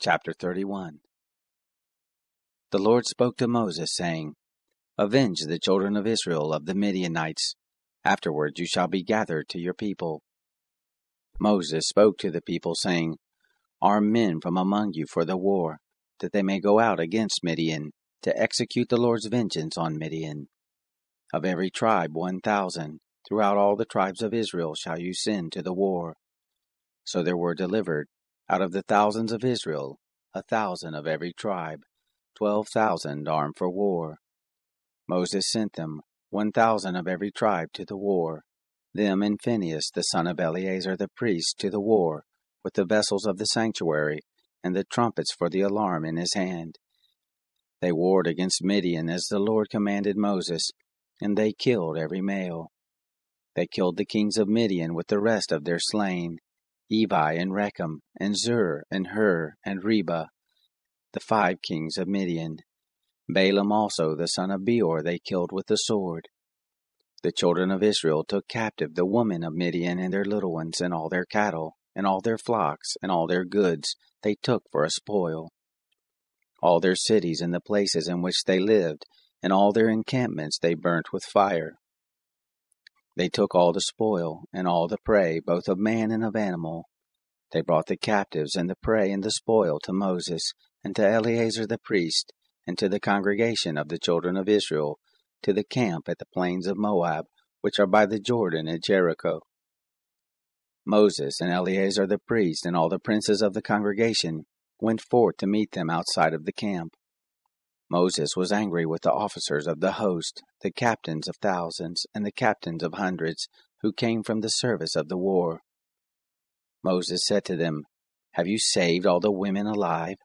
Chapter 31. The Lord spoke to Moses, saying, Avenge the children of Israel of the Midianites. Afterward you shall be gathered to your people. Moses spoke to the people, saying, Arm men from among you for the war, that they may go out against Midian, to execute the Lord's vengeance on Midian. Of every tribe 1,000, throughout all the tribes of Israel shall you send to the war. So there were delivered, out of the thousands of Israel, 1,000 of every tribe, 12,000 armed for war. Moses sent them, 1,000 of every tribe to the war, them and Phinehas the son of Eleazar the priest to the war, with the vessels of the sanctuary, and the trumpets for the alarm in his hand. They warred against Midian as the Lord commanded Moses, and they killed every male. They killed the kings of Midian with the rest of their slain, Evi and Rechem, and Zur, and Hur, and Reba, the 5 kings of Midian. Balaam also the son of Beor they killed with the sword. The children of Israel took captive the women of Midian and their little ones, and all their cattle, and all their flocks, and all their goods they took for a spoil. All their cities and the places in which they lived, and all their encampments they burnt with fire. They took all the spoil, and all the prey, both of man and of animal. They brought the captives and the prey and the spoil to Moses, and to Eleazar the priest, and to the congregation of the children of Israel, to the camp at the plains of Moab, which are by the Jordan at Jericho. Moses and Eleazar the priest and all the princes of the congregation went forth to meet them outside of the camp. Moses was angry with the officers of the host, the captains of thousands, and the captains of hundreds, who came from the service of the war. Moses said to them, Have you saved all the women alive?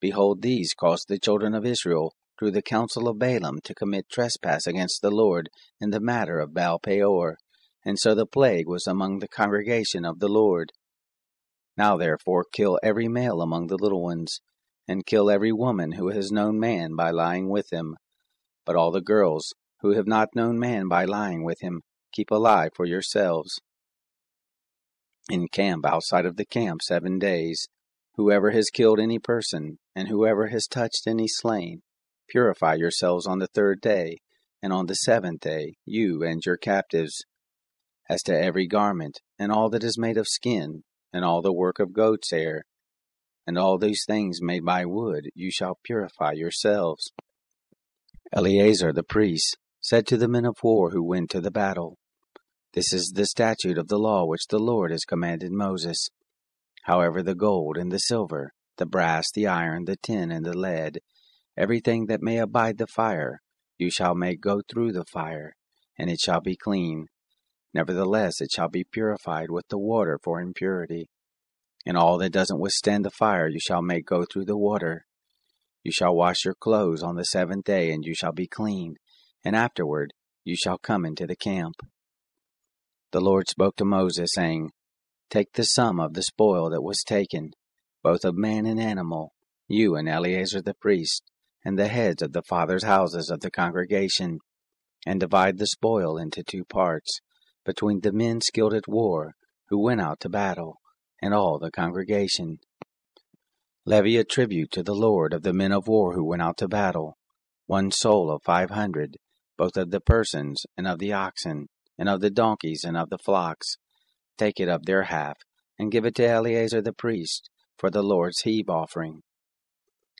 Behold, these caused the children of Israel, through the counsel of Balaam, to commit trespass against the Lord in the matter of Baal Peor, and so the plague was among the congregation of the Lord. Now therefore kill every male among the little ones, and kill every woman who has known man by lying with him. But all the girls who have not known man by lying with him, keep alive for yourselves. Encamp outside of the camp 7 days. Whoever has killed any person, and whoever has touched any slain, purify yourselves on the 3rd day, and on the 7th day, you and your captives. As to every garment, and all that is made of skin, and all the work of goat's hair, and all these things made by wood, you shall purify yourselves. Eleazar the priest said to the men of war who went to the battle, This is the statute of the law which the Lord has commanded Moses. However, the gold and the silver, the brass, the iron, the tin, and the lead, everything that may abide the fire, you shall make go through the fire, and it shall be clean. Nevertheless, it shall be purified with the water for impurity. And all that doesn't withstand the fire you shall make go through the water. You shall wash your clothes on the 7th day, and you shall be clean, and afterward you shall come into the camp. The Lord spoke to Moses, saying, Take the sum of the spoil that was taken, both of man and animal, you and Eleazar the priest, and the heads of the fathers' houses of the congregation, and divide the spoil into 2 parts, between the men skilled at war, who went out to battle, and all the congregation. Levy a tribute to the Lord of the men of war who went out to battle, 1 soul of 500, both of the persons, and of the oxen, and of the donkeys, and of the flocks. Take it of their half, and give it to Eleazar the priest, for the Lord's heave offering.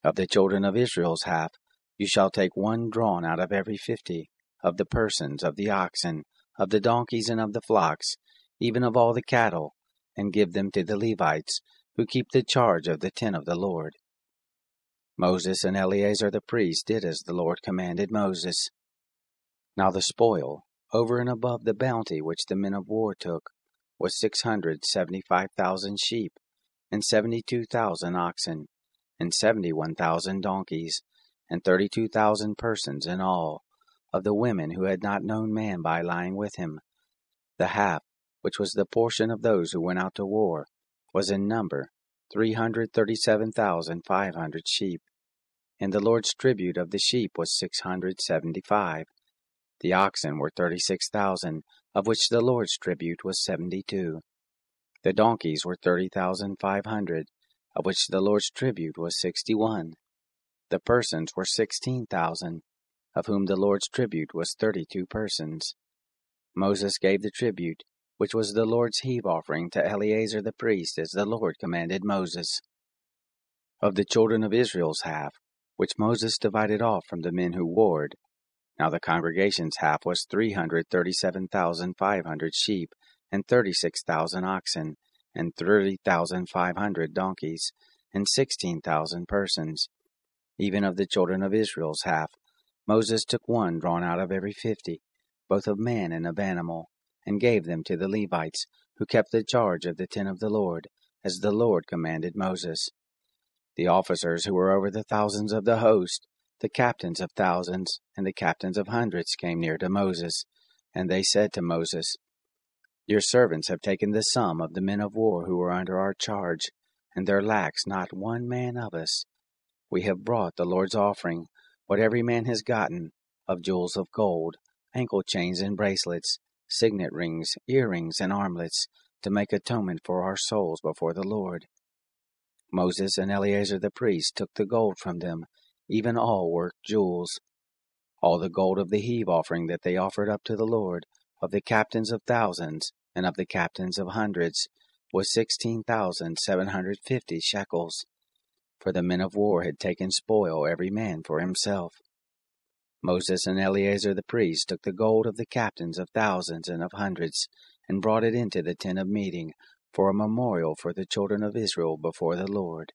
Of the children of Israel's half, you shall take 1 drawn out of every 50, of the persons, of the oxen, of the donkeys, and of the flocks, even of all the cattle, and give them to the Levites, who keep the charge of the tent of the Lord. Moses and Eleazar the priest did as the Lord commanded Moses. Now the spoil, over and above the bounty which the men of war took, was 675,000 sheep, and 72,000 oxen, and 71,000 donkeys, and 32,000 persons in all, of the women who had not known man by lying with him. The half, which was the portion of those who went out to war, was in number 337,500 sheep, and the Lord's tribute of the sheep was 675. The oxen were 36,000, of which the Lord's tribute was 72. The donkeys were 30,500, of which the Lord's tribute was 61. The persons were 16,000, of whom the Lord's tribute was 32 persons. Moses gave the tribute, which was the Lord's heave offering, to Eleazar the priest, as the Lord commanded Moses. Of the children of Israel's half, which Moses divided off from the men who warred, now the congregation's half was 337,500 sheep, and 36,000 oxen, and 30,500 donkeys, and 16,000 persons. Even of the children of Israel's half, Moses took one drawn out of every 50, both of man and of animal, and gave them to the Levites, who kept the charge of the tent of the Lord, as the Lord commanded Moses. The officers who were over the thousands of the host, the captains of thousands, and the captains of hundreds came near to Moses, and they said to Moses, Your servants have taken the sum of the men of war who are under our charge, and there lacks not one man of us. We have brought the Lord's offering, what every man has gotten, of jewels of gold, ankle chains and bracelets, signet rings, earrings, and armlets, to make atonement for our souls before the Lord. Moses and Eleazar the priest took the gold from them, even all worked jewels. All the gold of the heave offering that they offered up to the Lord, of the captains of thousands, and of the captains of hundreds, was 16,750 shekels. For the men of war had taken spoil every man for himself. Moses and Eleazar the priest took the gold of the captains of thousands and of hundreds, and brought it into the tent of meeting, for a memorial for the children of Israel before the Lord.